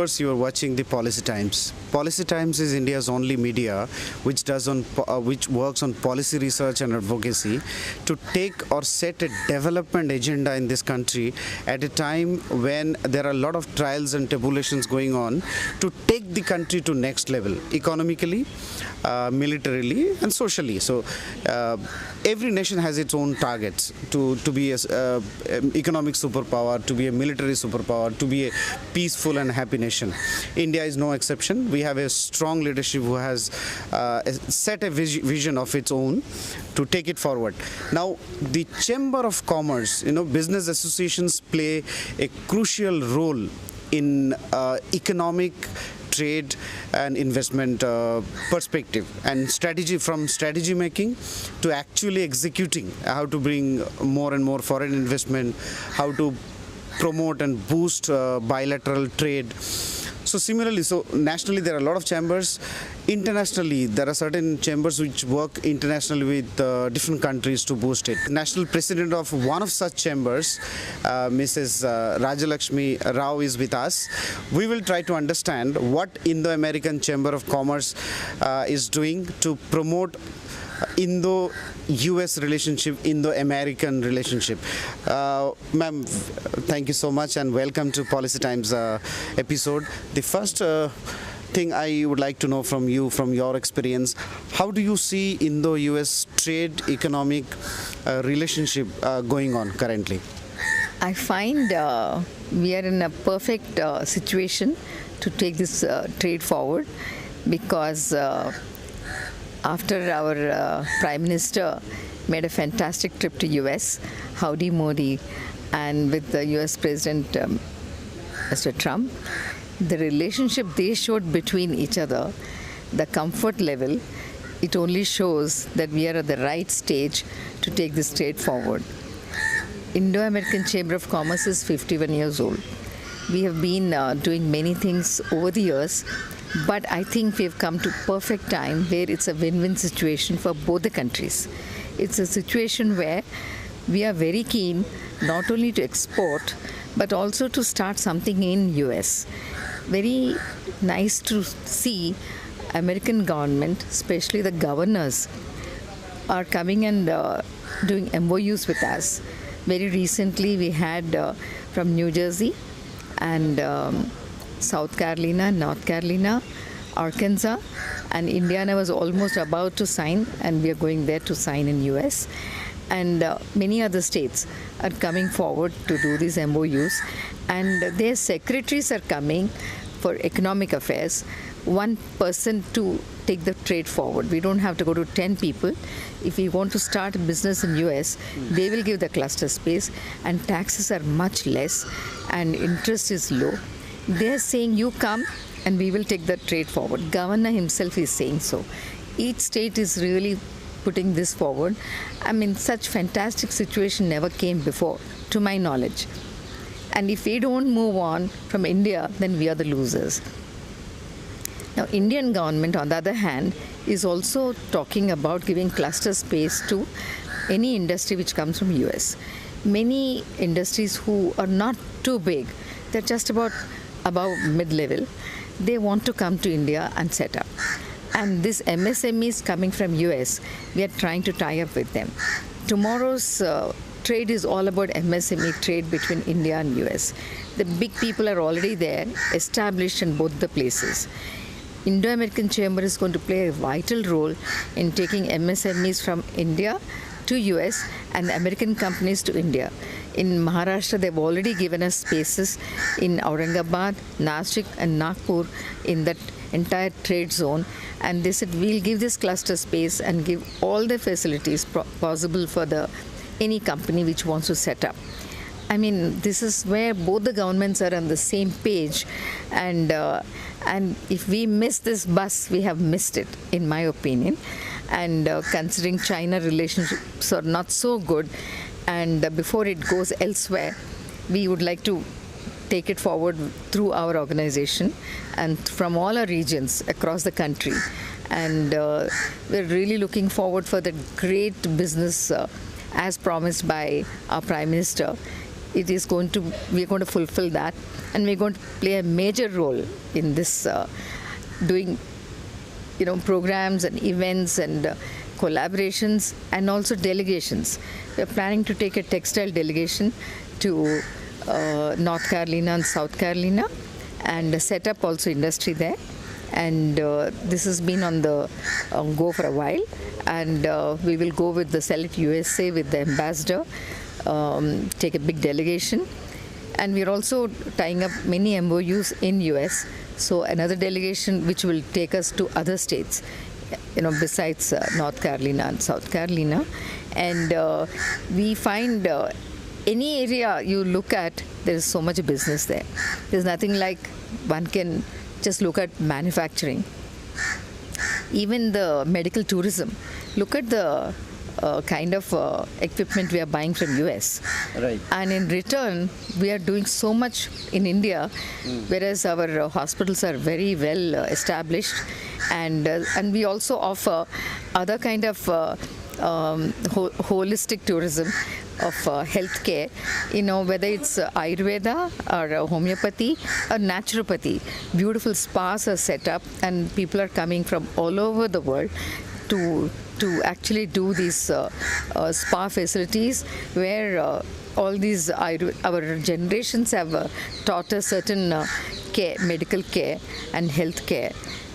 viewers, you are watching the Policy Times. Policy Times is India's only media which works on policy research and advocacy to take or set a development agenda in this country at a time when there are a lot of trials and tribulations going on to take the country to next level economically, militarily, and socially. So every nation has its own targets to be an economic superpower, to be a military superpower, to be a peaceful and happy nation. India is no exception. We have a strong leadership who has set a vision of its own to take it forward. Now, the Chamber of Commerce, business associations play a crucial role in economic, trade and investment perspective, and strategy making to actually executing how to bring more and more foreign investment, how to promote and boost bilateral trade. So similarly, nationally there are a lot of chambers. Internationally, there are certain chambers which work internationally with different countries to boost it. National President of one of such chambers, Mrs. Rajalakshmi Rao, is with us. We will try to understand what Indo-American Chamber of Commerce is doing to promote Indo-US relationship, Indo-American relationship. Ma'am, thank you so much and welcome to Policy Times episode. The first thing I would like to know from you, from your experience, how do you see Indo-US trade economic relationship going on currently? I find we are in a perfect situation to take this trade forward because after our Prime Minister made a fantastic trip to US, Howdy Modi, and with the US President Mr. Trump, the relationship they showed between each other, the comfort level, it only shows that we are at the right stage to take this trade forward. Indo-American Chamber of Commerce is 51 years old. We have been doing many things over the years, but I think we've come to perfect time where it's a win-win situation for both the countries. It's a situation where we are very keen not only to export, but also to start something in US. Very nice to see American government, especially the governors, are coming and doing MOUs with us. Very recently we had from New Jersey and South Carolina, North Carolina, Arkansas, and Indiana was almost about to sign, and we are going there to sign in US. And many other states are coming forward to do these MOUs, and their secretaries are coming for economic affairs, one person to take the trade forward. We don't have to go to 10 people. If we want to start a business in US, they will give the cluster space, and taxes are much less, and interest is low. They're saying, you come and we will take the trade forward. Governor himself is saying so. Each state is really putting this forward. I mean, such fantastic situation never came before, to my knowledge. And if we don't move on from India, then we are the losers. Now, Indian government, on the other hand, is also talking about giving cluster space to any industry which comes from US. Many industries who are not too big, they're just about above mid-level, they want to come to India and set up. And this MSMEs coming from US, we are trying to tie up with them. Tomorrow's trade is all about MSME trade between India and US. The big people are already there, established in both the places. Indo-American Chamber is going to play a vital role in taking MSMEs from India to US and American companies to India. In Maharashtra, they've already given us spaces in Aurangabad, Nashik and Nagpur in that entire trade zone. And they said, we'll give this cluster space and give all the facilities possible for any company which wants to set up. I mean, this is where both the governments are on the same page. And if we miss this bus, we have missed it, in my opinion. And considering China relationships are not so good, and before it goes elsewhere, we would like to take it forward through our organization and from all our regions across the country. And we're really looking forward for the great business as promised by our Prime Minister. we're going to fulfill that, and we're going to play a major role in this doing programs and events and collaborations and also delegations. We're planning to take a textile delegation to North Carolina and South Carolina and set up also industry there. And this has been on the go for a while, and we will go with the Select USA with the ambassador, take a big delegation, and we're also tying up many MOUs in US. So another delegation which will take us to other states, besides North Carolina and South Carolina. And we find any area you look at, there is so much business there. There's nothing like one can just look at manufacturing. Even the medical tourism. Look at the kind of equipment we are buying from US. Right. And in return, we are doing so much in India, whereas our hospitals are very well established. And we also offer other kind of holistic tourism of healthcare, whether it's Ayurveda or homeopathy or naturopathy. Beautiful spas are set up, and people are coming from all over the world to actually do these spa facilities, where all these our generations have taught us certain care, medical care and health care.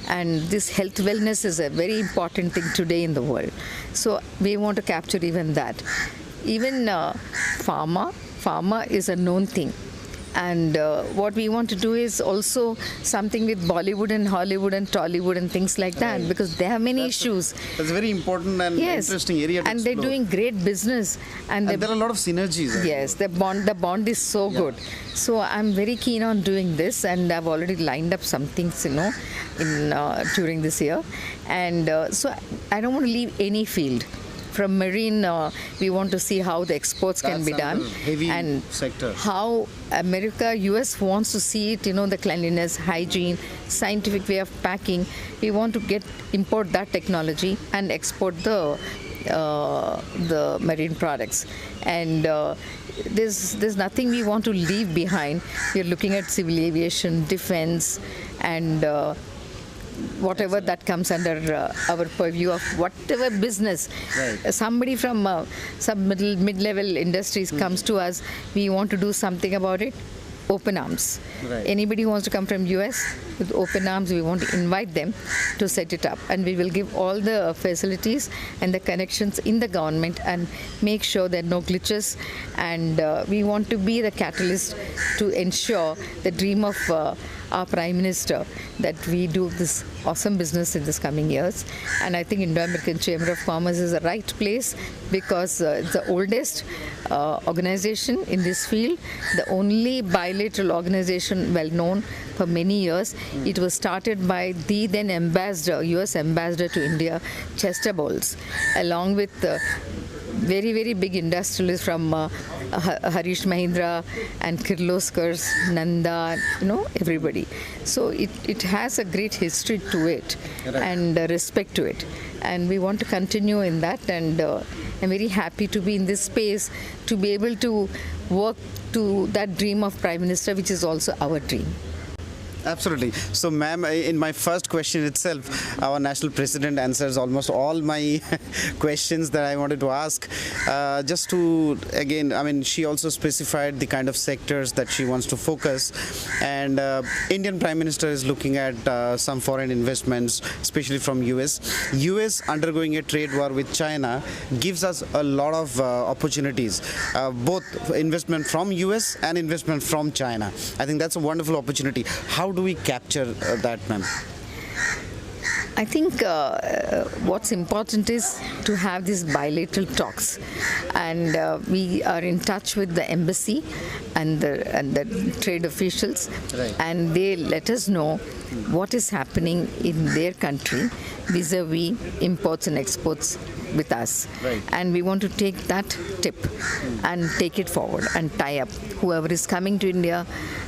And this health wellness is a very important thing today in the world. So we want to capture even that. Even pharma is a known thing. And what we want to do is also something with Bollywood and Hollywood and Tollywood and things like that, right, because they have many issues. That's a very important and interesting area to and explore. They're doing great business. And there are a lot of synergies. Yes, the bond is so good. So I'm very keen on doing this, and I've already lined up some things, during this year. And so I don't want to leave any field. From marine, we want to see how the exports can be done, heavy and sector. How US wants to see it, the cleanliness, hygiene, scientific way of packing. We want to import that technology and export the marine products. And there's nothing we want to leave behind. We're looking at civil aviation, defense, and whatever that comes under our purview of whatever business. Right. Somebody from some mid-level industries comes to us, we want to do something about it, open arms. Right. Anybody who wants to come from US, with open arms, we want to invite them to set it up. And we will give all the facilities and the connections in the government and make sure there are no glitches. And we want to be the catalyst to ensure the dream of our Prime Minister, that we do this awesome business in this coming years. And I think Indo-American Chamber of Commerce is the right place, because it's the oldest organization in this field, the only bilateral organization well known for many years. It was started by the then ambassador, US ambassador to India, Chester Bowles, along with very, very big industrialists from Harish Mahindra and Kirloskars, Nanda, everybody. So it has a great history to it, right, and respect to it. And we want to continue in that, and I'm very happy to be in this space, to be able to work to that dream of Prime Minister, which is also our dream. Absolutely. So, ma'am, in my first question itself, our National President answers almost all my questions that I wanted to ask. Just to, again, she also specified the kind of sectors that she wants to focus. And Indian Prime Minister is looking at some foreign investments, especially from US. US undergoing a trade war with China gives us a lot of opportunities, both investment from US and investment from China. I think that's a wonderful opportunity. How do we capture that, ma'am? I think what's important is to have these bilateral talks, and we are in touch with the embassy and the trade officials, right, and they let us know what is happening in their country vis-a-vis imports and exports with us. Right. And we want to take that tip and take it forward and tie up whoever is coming to India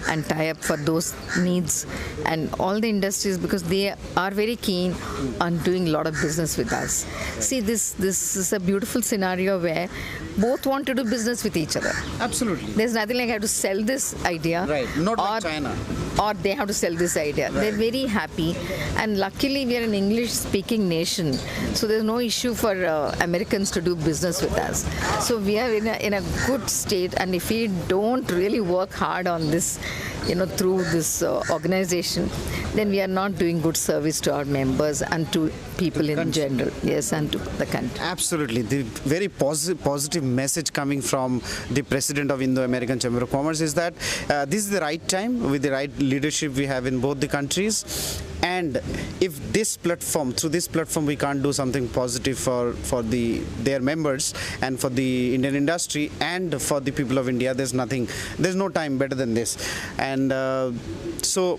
and tie up for those needs and all the industries, because they are very keen on doing a lot of business with us. See, this is a beautiful scenario where both want to do business with each other. Absolutely. There's nothing like I have to sell this idea. Right. Not like China. Or they have to sell this idea. They're very happy. And luckily, we are an English-speaking nation. So there's no issue for Americans to do business with us. So we are in a good state. And if we don't really work hard on this, through this organization, then we are not doing good service to our members and to people in general. Yes, and to the country. Absolutely. The very positive message coming from the President of Indo-American Chamber of Commerce is that this is the right time with the right leadership we have in both the countries. And if through this platform, we can't do something positive for their members and for the Indian industry and for the people of India, there's no time better than this. And so,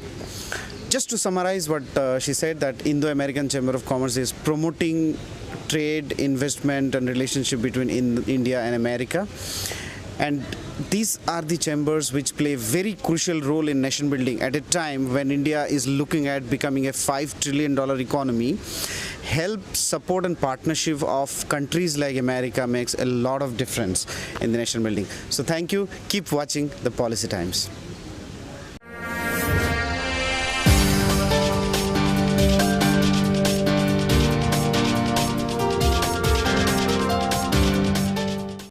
just to summarize what she said, that Indo-American Chamber of Commerce is promoting trade, investment, and relationship between India and America. And these are the chambers which play a very crucial role in nation building at a time when India is looking at becoming a $5 trillion economy. Help, support, and partnership of countries like America makes a lot of difference in the nation building. So thank you. Keep watching the Policy Times.